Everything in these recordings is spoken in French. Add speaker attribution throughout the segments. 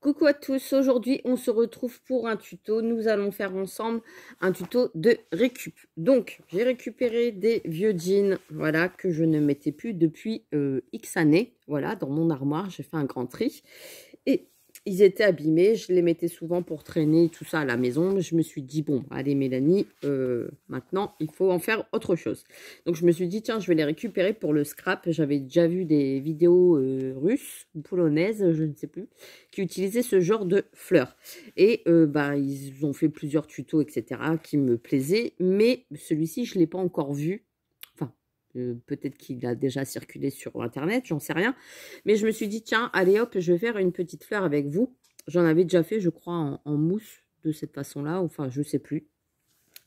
Speaker 1: Coucou à tous, aujourd'hui on se retrouve pour un tuto. Nous allons faire ensemble un tuto de récup. Donc j'ai récupéré des vieux jeans, voilà, que je ne mettais plus depuis X années. Voilà, dans mon armoire, j'ai fait un grand tri. Et ils étaient abîmés, je les mettais souvent pour traîner tout ça à la maison. Je me suis dit, bon, allez Mélanie, maintenant il faut en faire autre chose. Donc je me suis dit, tiens, je vais les récupérer pour le scrap. J'avais déjà vu des vidéos russes ou polonaises, je ne sais plus, qui utilisaient ce genre de fleurs. Et ils ont fait plusieurs tutos, etc., qui me plaisaient. Mais celui-ci, je ne l'ai pas encore vu. Enfin, peut-être qu'il a déjà circulé sur Internet, j'en sais rien. Mais je me suis dit, tiens, allez hop, je vais faire une petite fleur avec vous. J'en avais déjà fait, je crois, en mousse de cette façon-là. Enfin, je sais plus.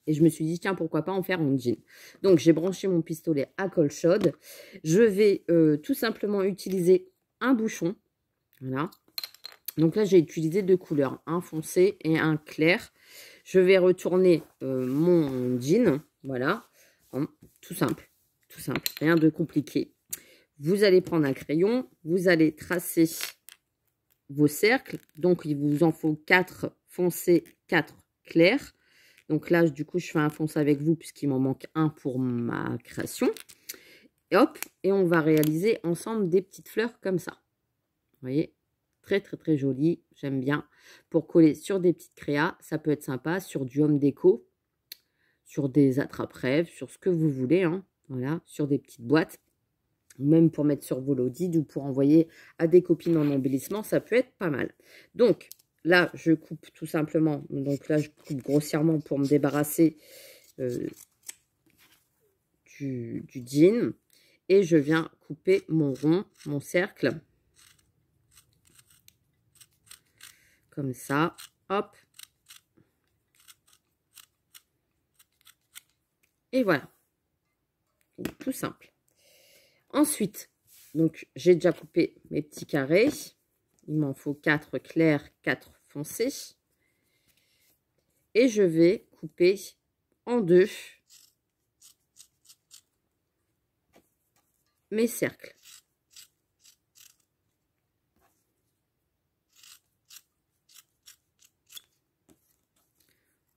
Speaker 1: Et je me suis dit, tiens, pourquoi pas en faire en jean. Donc, j'ai branché mon pistolet à colle chaude. Je vais tout simplement utiliser un bouchon. Voilà. Donc là, j'ai utilisé deux couleurs, un foncé et un clair. Je vais retourner mon jean. Voilà. Tout simple. Tout simple. Rien de compliqué. Vous allez prendre un crayon. Vous allez tracer vos cercles. Donc, il vous en faut 4 foncés, 4 clairs. Donc là, du coup, je fais un foncé avec vous puisqu'il m'en manque un pour ma création. Et hop, et on va réaliser ensemble des petites fleurs comme ça. Vous voyez, très, très, très joli. J'aime bien. Pour coller sur des petites créas, ça peut être sympa. Sur du home déco, sur des attrape-rêves, sur ce que vous voulez. Hein. Voilà, sur des petites boîtes. Même pour mettre sur vos lodides ou pour envoyer à des copines en embellissement, ça peut être pas mal. Donc, là, je coupe tout simplement. Donc là, je coupe grossièrement pour me débarrasser du jean. Et je viens couper mon rond, mon cercle. Comme ça. Hop. Et voilà. Donc, tout simple. Ensuite, donc j'ai déjà coupé mes petits carrés. Il m'en faut 4 clairs, 4 foncés. Et je vais couper en deux mes cercles.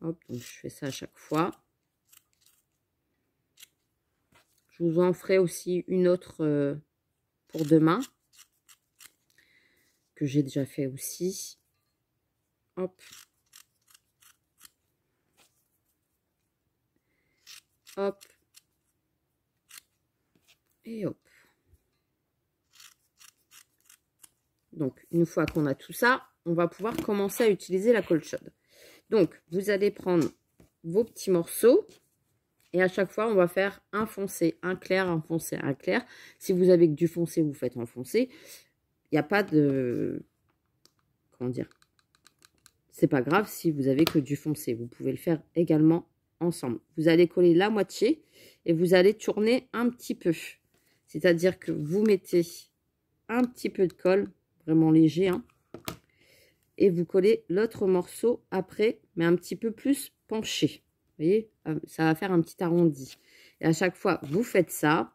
Speaker 1: Hop, donc je fais ça à chaque fois. Je vous en ferai aussi une autre pour demain, que j'ai déjà fait aussi. Hop. Hop. Et hop. Donc, une fois qu'on a tout ça, on va pouvoir commencer à utiliser la colle chaude. Donc, vous allez prendre vos petits morceaux. Et à chaque fois, on va faire un foncé, un clair, un foncé, un clair. Si vous avez que du foncé, vous faites un foncé. Il n'y a pas de... Comment dire? C'est pas grave si vous avez que du foncé. Vous pouvez le faire également ensemble. Vous allez coller la moitié et vous allez tourner un petit peu. C'est-à-dire que vous mettez un petit peu de colle, vraiment léger, hein, et vous collez l'autre morceau après, mais un petit peu plus penché. Vous voyez, ça va faire un petit arrondi. Et à chaque fois, vous faites ça.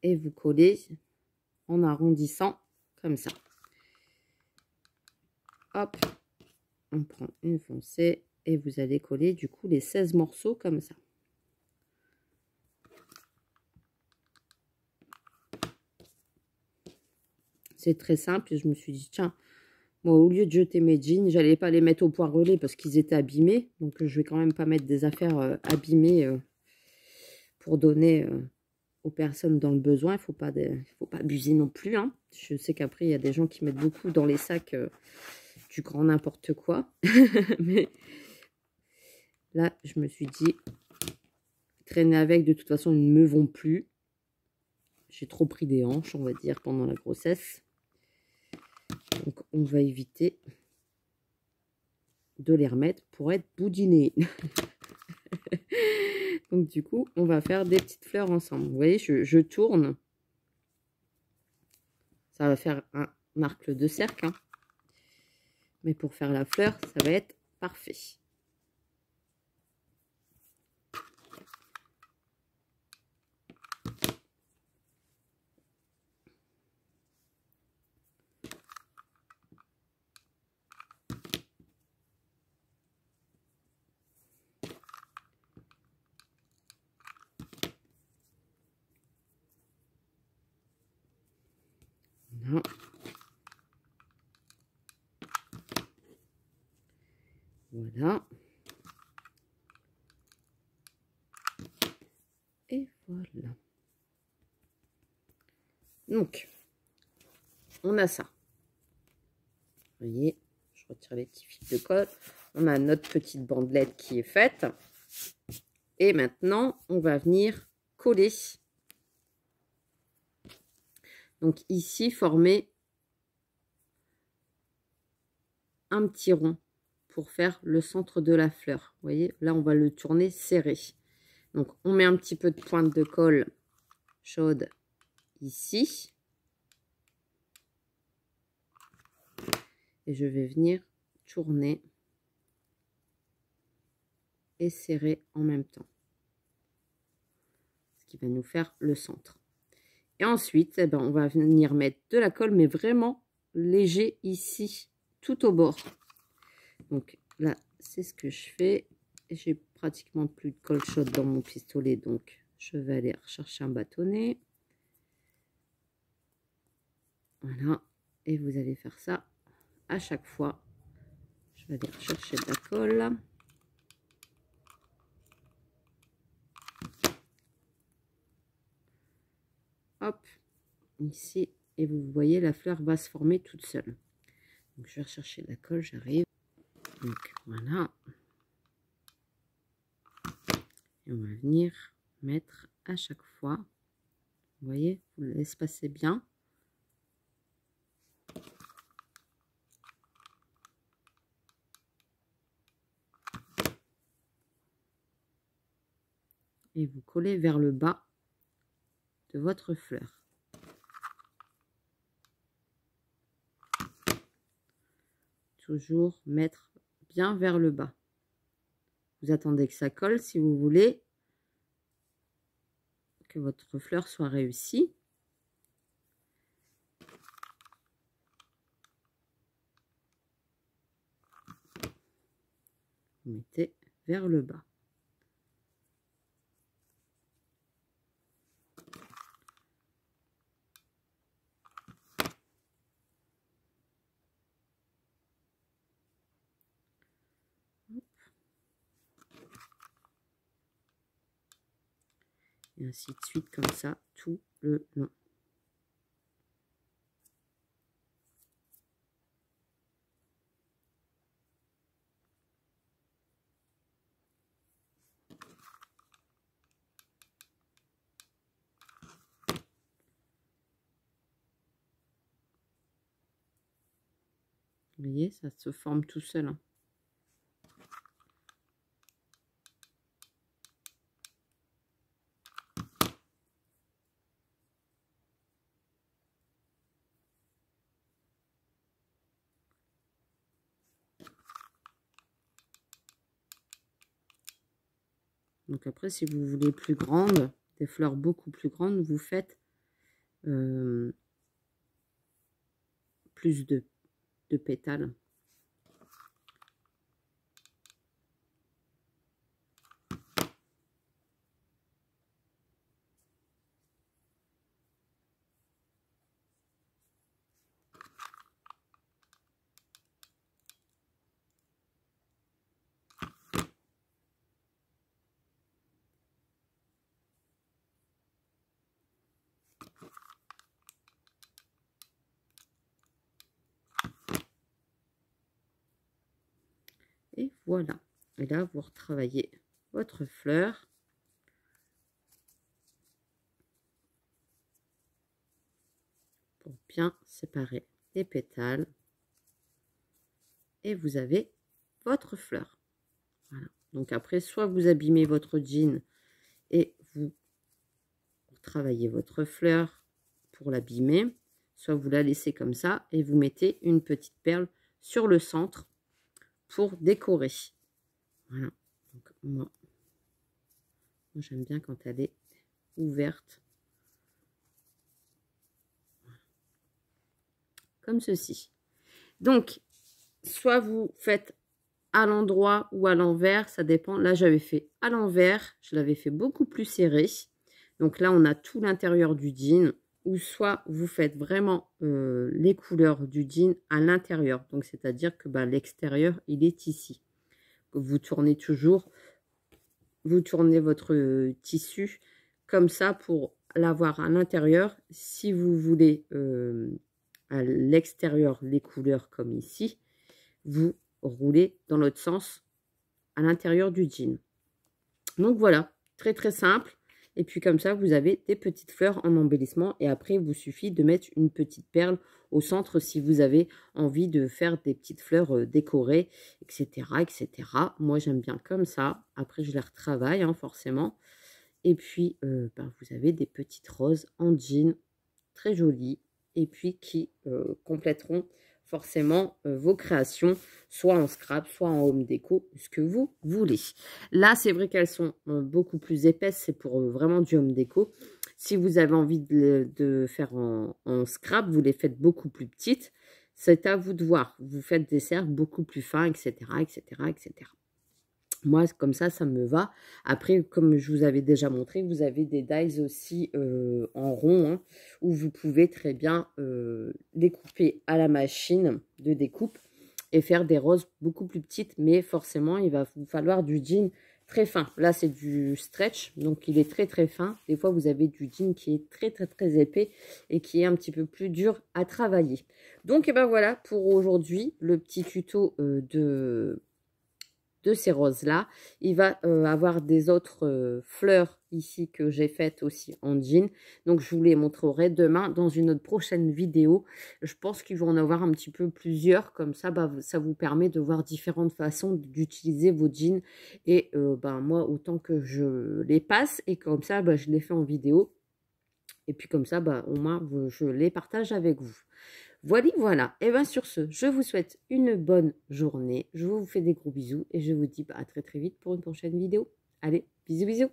Speaker 1: Et vous collez en arrondissant comme ça. Hop, on prend une foncée et vous allez coller du coup les 16 morceaux comme ça. C'est très simple et je me suis dit, tiens, moi au lieu de jeter mes jeans, j'allais pas les mettre au point relais parce qu'ils étaient abîmés. Donc je vais quand même pas mettre des affaires abîmées pour donner aux personnes dans le besoin. Il faut pas abuser non plus. Hein. Je sais qu'après, il y a des gens qui mettent beaucoup dans les sacs du grand n'importe quoi. Mais là, je me suis dit, traîner avec, de toute façon, ils ne me vont plus. J'ai trop pris des hanches, on va dire, pendant la grossesse. Donc, on va éviter de les remettre pour être boudinés. Donc, du coup, on va faire des petites fleurs ensemble. Vous voyez, je tourne. Ça va faire un arc de cercle. Hein. Mais pour faire la fleur, ça va être parfait. Voilà. Voilà. Et voilà. Donc, on a ça. Vous voyez, je retire les petits fils de colle. On a notre petite bandelette qui est faite. Et maintenant, on va venir coller. Donc ici, former un petit rond pour faire le centre de la fleur. Vous voyez, là, on va le tourner serré. Donc, on met un petit peu de pointe de colle chaude ici. Et je vais venir tourner et serrer en même temps. Ce qui va nous faire le centre. Et ensuite, eh ben, on va venir mettre de la colle, mais vraiment léger ici, tout au bord. Donc là, c'est ce que je fais. J'ai pratiquement plus de colle chaude dans mon pistolet, donc je vais aller rechercher un bâtonnet. Voilà. Et vous allez faire ça à chaque fois. Je vais aller rechercher de la colle. Hop, ici. Et vous voyez, la fleur va se former toute seule. Donc, je vais rechercher de la colle, j'arrive. Donc, voilà. Et on va venir mettre à chaque fois. Vous voyez, vous l'espacez bien. Et vous collez vers le bas de votre fleur. Toujours mettre bien vers le bas. Vous attendez que ça colle si vous voulez que votre fleur soit réussie. Vous mettez vers le bas. Et ainsi de suite, comme ça, tout le long. Vous voyez, ça se forme tout seul. Hein. Donc après, si vous voulez plus grande, des fleurs beaucoup plus grandes, vous faites plus de pétales. Et voilà. Et là, vous retravaillez votre fleur. Pour bien séparer les pétales. Et vous avez votre fleur. Voilà. Donc après, soit vous abîmez votre jean et vous travaillez votre fleur pour l'abîmer, soit vous la laissez comme ça et vous mettez une petite perle sur le centre pour décorer. Voilà. Donc, moi j'aime bien quand elle est ouverte. Comme ceci. Donc, soit vous faites à l'endroit ou à l'envers, ça dépend. Là, j'avais fait à l'envers, je l'avais fait beaucoup plus serré. Donc là, on a tout l'intérieur du jean ou soit vous faites vraiment les couleurs du jean à l'intérieur. Donc, c'est-à-dire que l'extérieur, il est ici. Vous tournez toujours, vous tournez votre tissu comme ça pour l'avoir à l'intérieur. Si vous voulez à l'extérieur les couleurs comme ici, vous roulez dans l'autre sens à l'intérieur du jean. Donc voilà, très très simple. Et puis comme ça, vous avez des petites fleurs en embellissement. Et après, il vous suffit de mettre une petite perle au centre si vous avez envie de faire des petites fleurs décorées, etc., etc. Moi, j'aime bien comme ça. Après, je les retravaille, hein, forcément. Et puis, vous avez des petites roses en jean, très jolies. Et puis, qui compléteront forcément vos créations, soit en scrap, soit en home déco, ce que vous voulez. Là, c'est vrai qu'elles sont beaucoup plus épaisses, c'est pour vraiment du home déco. Si vous avez envie de faire en scrap, vous les faites beaucoup plus petites. C'est à vous de voir. Vous faites des cercles beaucoup plus fins, etc., etc., etc. Moi, comme ça me va. Après, comme je vous avais déjà montré, vous avez des dies aussi en rond, hein, où vous pouvez très bien découper à la machine de découpe et faire des roses beaucoup plus petites. Mais forcément, il va vous falloir du jean très fin. Là, c'est du stretch, donc il est très très fin. Des fois, vous avez du jean qui est très très très épais et qui est un petit peu plus dur à travailler. Donc, et ben voilà pour aujourd'hui, le petit tuto de ces roses là. Il va avoir des autres fleurs ici que j'ai faites aussi en jean, donc je vous les montrerai demain dans une autre prochaine vidéo. Je pense qu'il va en avoir un petit peu plusieurs, comme ça ça vous permet de voir différentes façons d'utiliser vos jeans. Et moi, autant que je les passe, et comme ça je les fais en vidéo, et puis comme ça au moins je les partage avec vous. Voilà, voilà. Et bien sur ce, je vous souhaite une bonne journée. Je vous fais des gros bisous et je vous dis à très très vite pour une prochaine vidéo. Allez, bisous bisous.